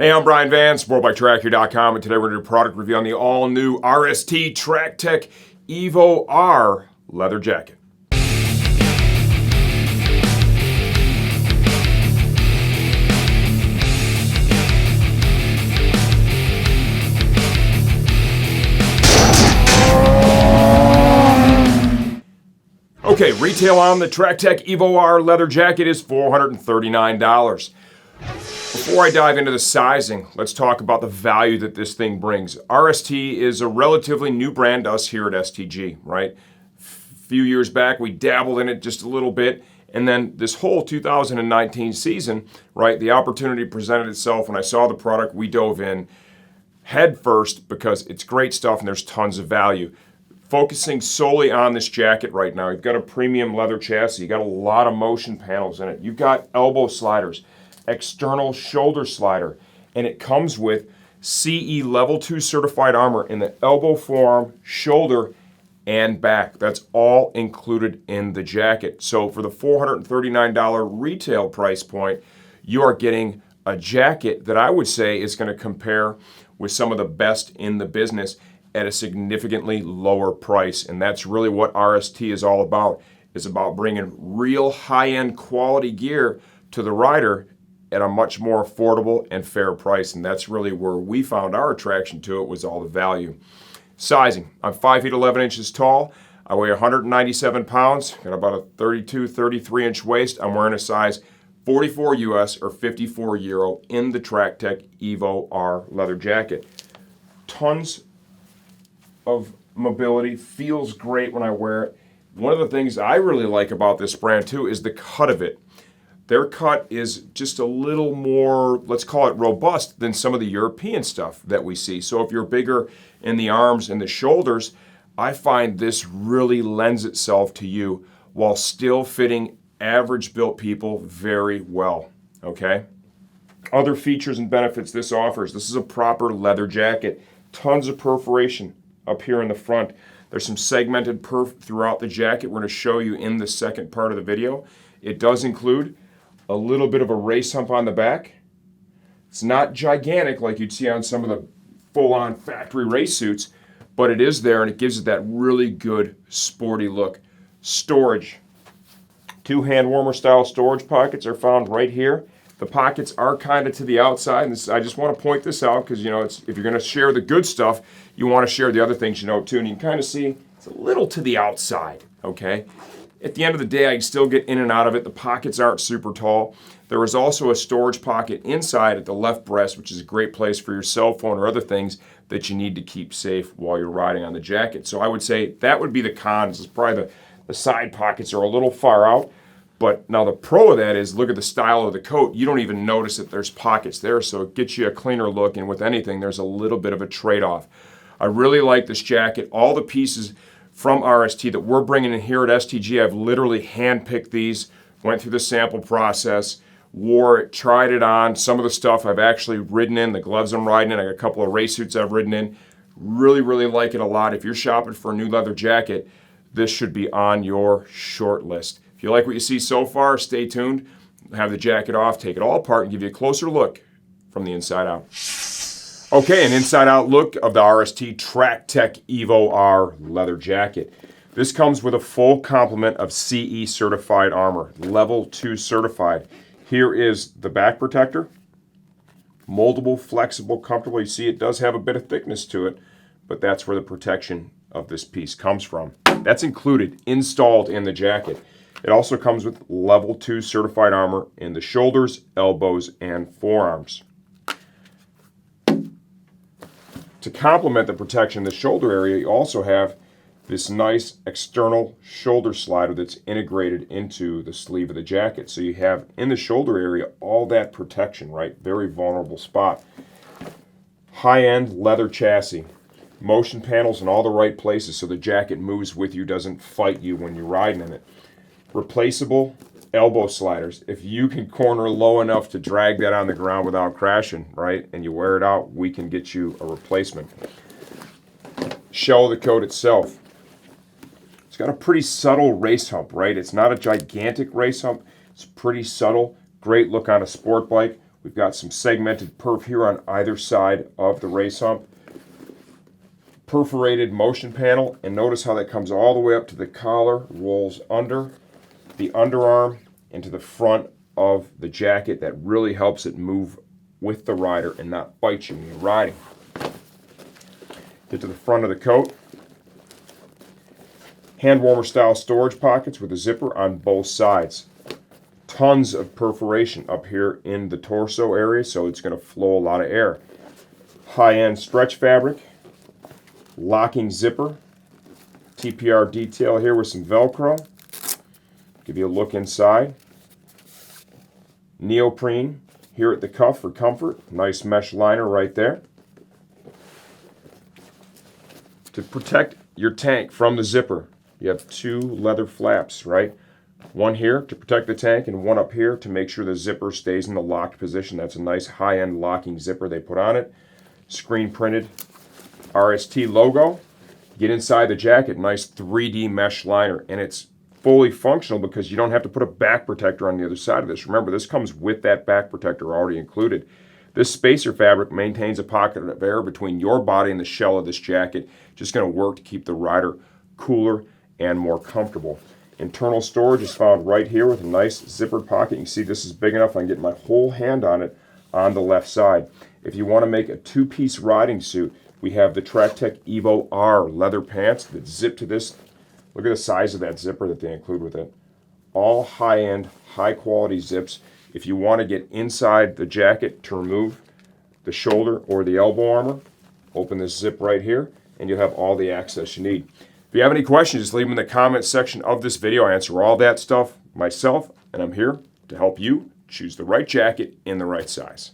Hey, I'm Brian Van, SportbikeTracker.com, and today we're going to do a product review on the all-new RST TracTech Evo R leather jacket. Okay, retail on the TracTech Evo R leather jacket is $439. Before I dive into the sizing, let's talk about the value that this thing brings. RST is a relatively new brand to us here at STG, right? A few years back, we dabbled in it just a little bit, and then this whole 2019 season, right, the opportunity presented itself. When I saw the product, we dove in head first because it's great stuff and there's tons of value. Focusing solely on this jacket right now, you've got a premium leather chassis, you've got a lot of motion panels in it, you've got elbow sliders, external shoulder slider, and it comes with CE Level 2 certified armor in the elbow, forearm, shoulder, and back. That's all included in the jacket. So for the $439 retail price point, you are getting a jacket that I would say is going to compare with some of the best in the business at a significantly lower price. And that's really what RST is all about. It's about bringing real high-end quality gear to the rider at a much more affordable and fair price. And that's really where we found our attraction to it, was all the value. Sizing, I'm 5 feet 11 inches tall. I weigh 197 pounds, got about a 32, 33 inch waist. I'm wearing a size 44 US or 54 Euro in the TracTech Evo R leather jacket. Tons of mobility, feels great when I wear it. One of the things I really like about this brand too is the cut of it. Their cut is just a little more, let's call it robust, than some of the European stuff that we see. So if you're bigger in the arms and the shoulders, I find this really lends itself to you while still fitting average built people very well, okay? Other features and benefits this offers. This is a proper leather jacket. Tons of perforation up here in the front. There's some segmented perf throughout the jacket. We're going to show you in the second part of the video. It does include a little bit of a race hump on the back. It's not gigantic like you'd see on some of the full-on factory race suits, but it is there and it gives it that really good sporty look. Storage. 2 hand warmer style storage pockets are found right here. The pockets are kind of to the outside, and I just want to point this out because, you know, if you're going to share the good stuff, you want to share the other things, you know, too. And you can kind of see it's a little to the outside, okay? At the end of the day, I can still get in and out of it. The pockets aren't super tall. There is also a storage pocket inside at the left breast, which is a great place for your cell phone or other things that you need to keep safe while you're riding on the jacket. So I would say that would be the cons. It's probably the side pockets are a little far out. But now the pro of that is, look at the style of the coat. You don't even notice that there's pockets there, so it gets you a cleaner look. And with anything, there's a little bit of a trade-off. I really like this jacket. All the pieces from RST that we're bringing in here at STG, I've literally handpicked these, went through the sample process, wore it, tried it on. Some of the stuff I've actually ridden in, the gloves I'm riding in, I got a couple of race suits I've ridden in. Really, really like it a lot. If you're shopping for a new leather jacket, this should be on your short list. If you like what you see so far, stay tuned. Have the jacket off, take it all apart, and give you a closer look from the inside out. Okay, an inside out look of the RST TracTech Evo R leather jacket. This comes with a full complement of CE certified armor, level 2 certified. Here is the back protector. Moldable, flexible, comfortable. You see it does have a bit of thickness to it, but that's where the protection of this piece comes from. That's included, installed in the jacket. It also comes with level 2 certified armor in the shoulders, elbows, and forearms. To complement the protection in the shoulder area, you also have this nice external shoulder slider that's integrated into the sleeve of the jacket. So you have in the shoulder area all that protection, right? Very vulnerable spot. High-end leather chassis. Motion panels in all the right places so the jacket moves with you, doesn't fight you when you're riding in it. Replaceable elbow sliders. If you can corner low enough to drag that on the ground without crashing, right, and you wear it out, we can get you a replacement. Shell of the coat itself. It's got a pretty subtle race hump, right? It's not a gigantic race hump. It's pretty subtle. Great look on a sport bike. We've got some segmented perf here on either side of the race hump. Perforated motion panel, and notice how that comes all the way up to the collar, rolls under the underarm into the front of the jacket. That really helps it move with the rider and not bite you when you're riding. Get to the front of the coat. Hand warmer style storage pockets with a zipper on both sides. Tons of perforation up here in the torso area, so it's going to flow a lot of air. High-end stretch fabric. Locking zipper. TPR detail here with some Velcro. Give you a look inside. Neoprene here at the cuff for comfort. Nice mesh liner right there. To protect your tank from the zipper, you have two leather flaps, right? One here to protect the tank and one up here to make sure the zipper stays in the locked position. That's a nice high-end locking zipper they put on it. Screen printed RST logo. Get inside the jacket, nice 3D mesh liner, and it's fully functional because you don't have to put a back protector on the other side of this. Remember, this comes with that back protector already included. This spacer fabric maintains a pocket of air between your body and the shell of this jacket. Just going to work to keep the rider cooler and more comfortable. Internal storage is found right here with a nice zippered pocket. You can see this is big enough I can get my whole hand on it on the left side. If you want to make a two-piece riding suit, we have the TracTech Evo R leather pants that zip to this. Look at the size of that zipper that they include with it. All high-end, high-quality zips. If you want to get inside the jacket to remove the shoulder or the elbow armor, open this zip right here, and you'll have all the access you need. If you have any questions, just leave them in the comments section of this video. I answer all that stuff myself, and I'm here to help you choose the right jacket in the right size.